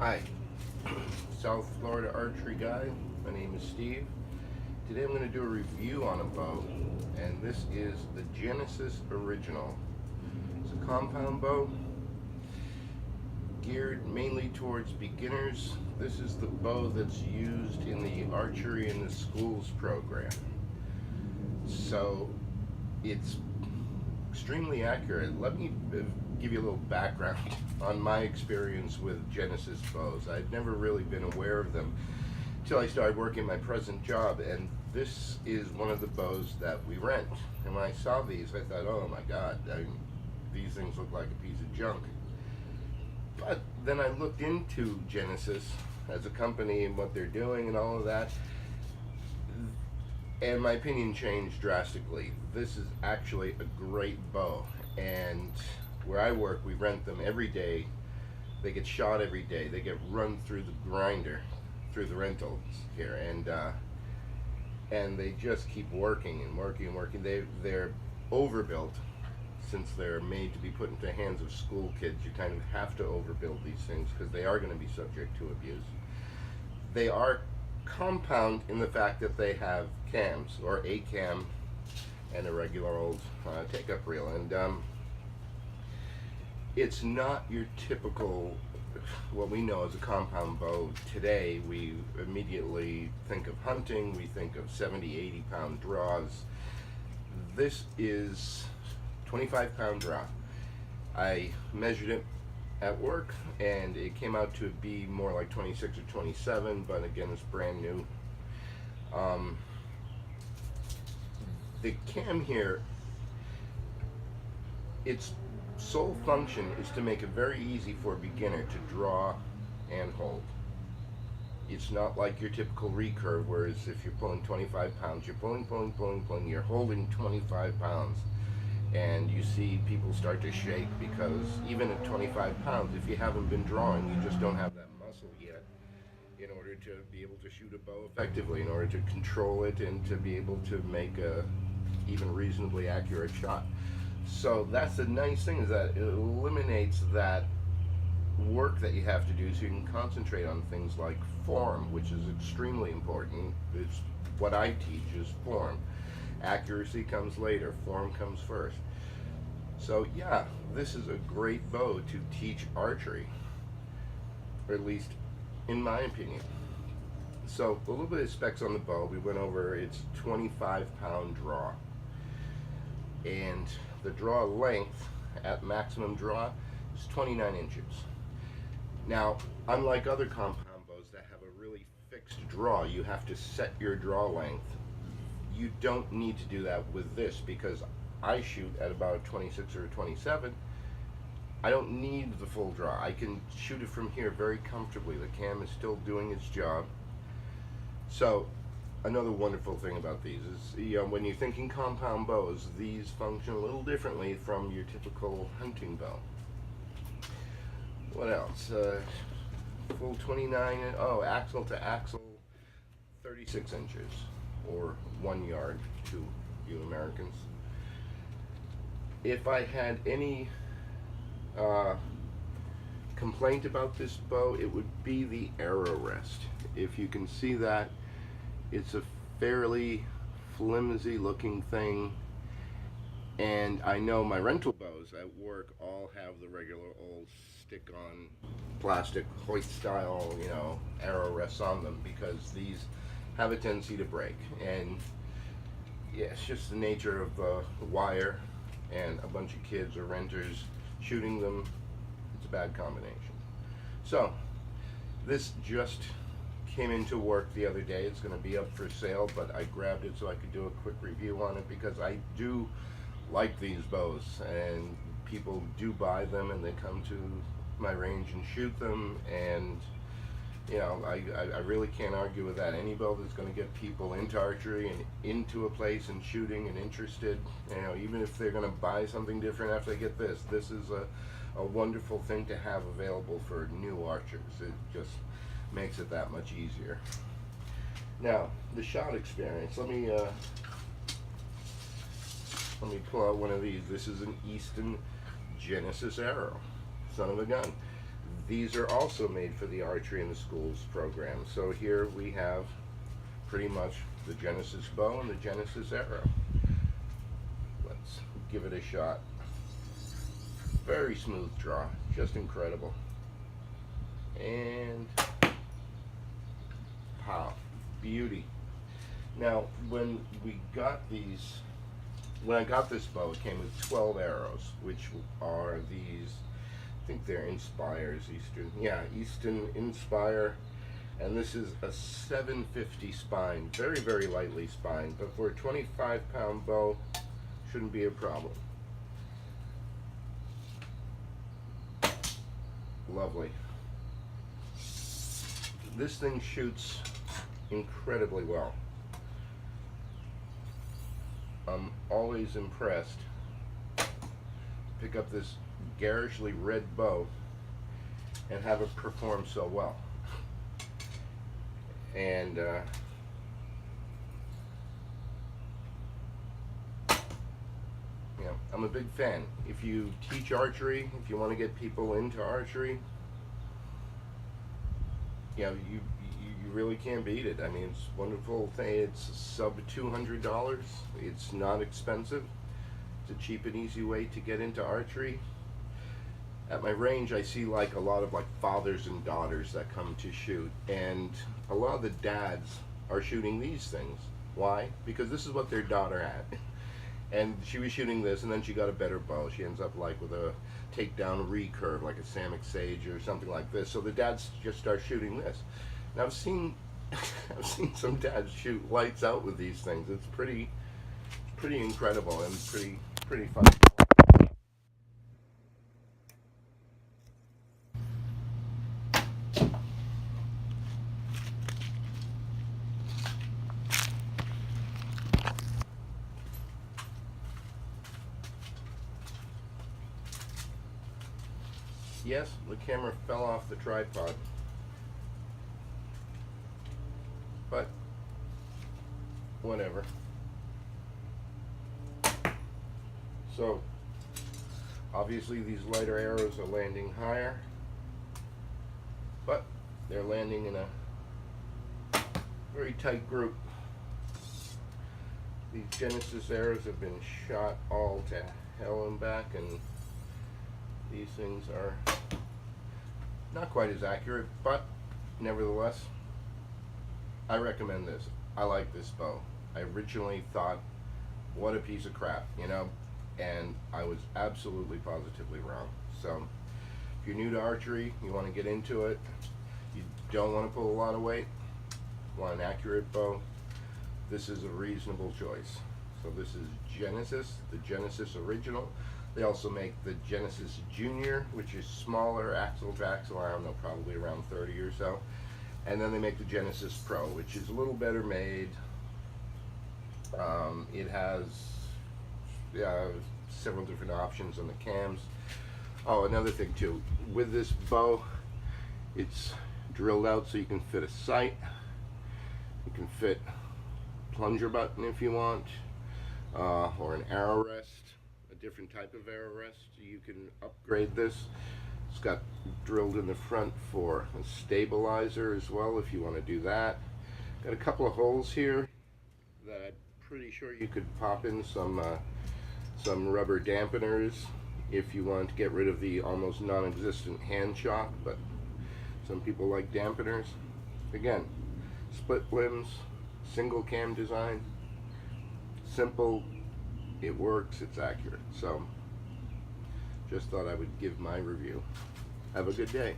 Hi, South Florida archery guy. My name is Steve. Today I'm going to do a review on a bow, and this is the Genesis Original. It's a compound bow geared mainly towards beginners. This is the bow that's used in the Archery in the Schools program. So it's extremely accurate. Let me give you a little background on my experience with Genesis bows. I'd never really been aware of them until I started working my present job, and this is one of the bows that we rent. And when I saw these, I thought, oh my God, these things look like a piece of junk. But then I looked into Genesis as a company and what they're doing and all of that, and my opinion changed drastically. This is actually a great bow, and where I work, we rent them every day. They get shot every day. They get run through the grinder, through the rentals here, and they just keep working and working and working. They're overbuilt. Since they're made to be put into the hands of school kids, you kind of have to overbuild these things because they are going to be subject to abuse. They are compound in the fact that they have cams, or a cam and a regular old take-up reel, and it's not your typical, what we know as a compound bow. Today we immediately think of hunting, we think of 70-80 pound draws. This is 25-pound draw. I measured it at work and it came out to be more like 26 or 27, but again, it's brand new. The cam here, its sole function is to make it very easy for a beginner to draw and hold. It's not like your typical recurve, whereas if you're pulling 25 pounds, you're pulling, you're holding 25 pounds. And you see people start to shake because even at 25 pounds, if you haven't been drawing, you just don't have that muscle yet in order to be able to shoot a bow effectively, in order to control it and to be able to make a even reasonably accurate shot. So that's the nice thing, is that it eliminates that work that you have to do, so you can concentrate on things like form, which is extremely important. It's what I teach is form. Accuracy comes later, form comes first. So yeah, this is a great bow to teach archery, or at least in my opinion. So a little bit of specs on the bow. We went over its 25-pound draw, and the draw length at maximum draw is 29 inches. Now, unlike other compound bows that have a really fixed draw, you have to set your draw length. You don't need to do that with this, because I shoot at about 26 or 27. I don't need the full draw. I can shoot it from here very comfortably. The cam is still doing its job. So another wonderful thing about these is, when you're thinking compound bows, these function a little differently from your typical hunting bow. What else? Full 29, axle to axle, 36 inches. Or 1 yard to you Americans. If I had any complaint about this bow, it would be the arrow rest. If you can see that, it's a fairly flimsy looking thing, and I know my rental bows at work all have the regular old stick-on plastic hoist style, arrow rests on them, because these have a tendency to break. And yeah, it's just the nature of the wire and a bunch of kids or renters shooting them. It's a bad combination. So this just came into work the other day. It's going to be up for sale, but I grabbed it so I could do a quick review on it, because I do like these bows, and people do buy them and they come to my range and shoot them, and I really can't argue with that. Any bow that's going to get people into archery and into a place and shooting and interested, even if they're going to buy something different after they get this is a wonderful thing to have available for new archers. It just makes it that much easier. Now, the shot experience. Let me pull out one of these. This is an Easton Genesis arrow. Son of a gun. These are also made for the Archery in the Schools program. So here we have pretty much the Genesis bow and the Genesis arrow. Let's give it a shot. Very smooth draw, just incredible. And pow, beauty. Now, when I got this bow, it came with 12 arrows, which are these, I think they're Inspires, Easton Inspire, and this is a 750 spine, very, very lightly spined, but for a 25-pound bow, shouldn't be a problem. Lovely. This thing shoots incredibly well. I'm always impressed. Pick up this garishly red bow and have it perform so well. And I'm a big fan. If you teach archery, if you want to get people into archery, you really can't beat it. I mean, it's a wonderful thing. It's sub $200. It's not expensive. It's a cheap and easy way to get into archery. At my range, I see like a lot of like fathers and daughters that come to shoot, and a lot of the dads are shooting these things. Why? Because this is what their daughter had. And she was shooting this, and then she got a better bow. She ends up like with a takedown recurve, like a Samick Sage or something like this. So the dads just start shooting this. Now I've seen some dads shoot lights out with these things. It's pretty incredible and pretty fun. Yes, the camera fell off the tripod, but whatever. So obviously these lighter arrows are landing higher, but they're landing in a very tight group. These Genesis arrows have been shot all to hell and back, and these things are not quite as accurate, but nevertheless, I recommend this. I like this bow. I originally thought, what a piece of crap, and I was absolutely positively wrong. So if you're new to archery, you want to get into it, you don't want to pull a lot of weight, want an accurate bow, this is a reasonable choice. So this is Genesis, the Genesis original. They also make the Genesis Junior, which is smaller axle to axle, I don't know, probably around 30 or so. And then they make the Genesis Pro, which is a little better made. It has several different options on the cams. Oh, another thing too, with this bow, it's drilled out so you can fit a sight. You can fit a plunger button if you want, or an arrow rest. Different type of arrow rest. You can upgrade this. It's got drilled in the front for a stabilizer as well if you want to do that. Got a couple of holes here that I'm pretty sure you could pop in some rubber dampeners if you want to get rid of the almost non-existent hand shock, but some people like dampeners. Again, split limbs, single cam design, simple. It works, it's accurate. So just thought I would give my review. Have a good day.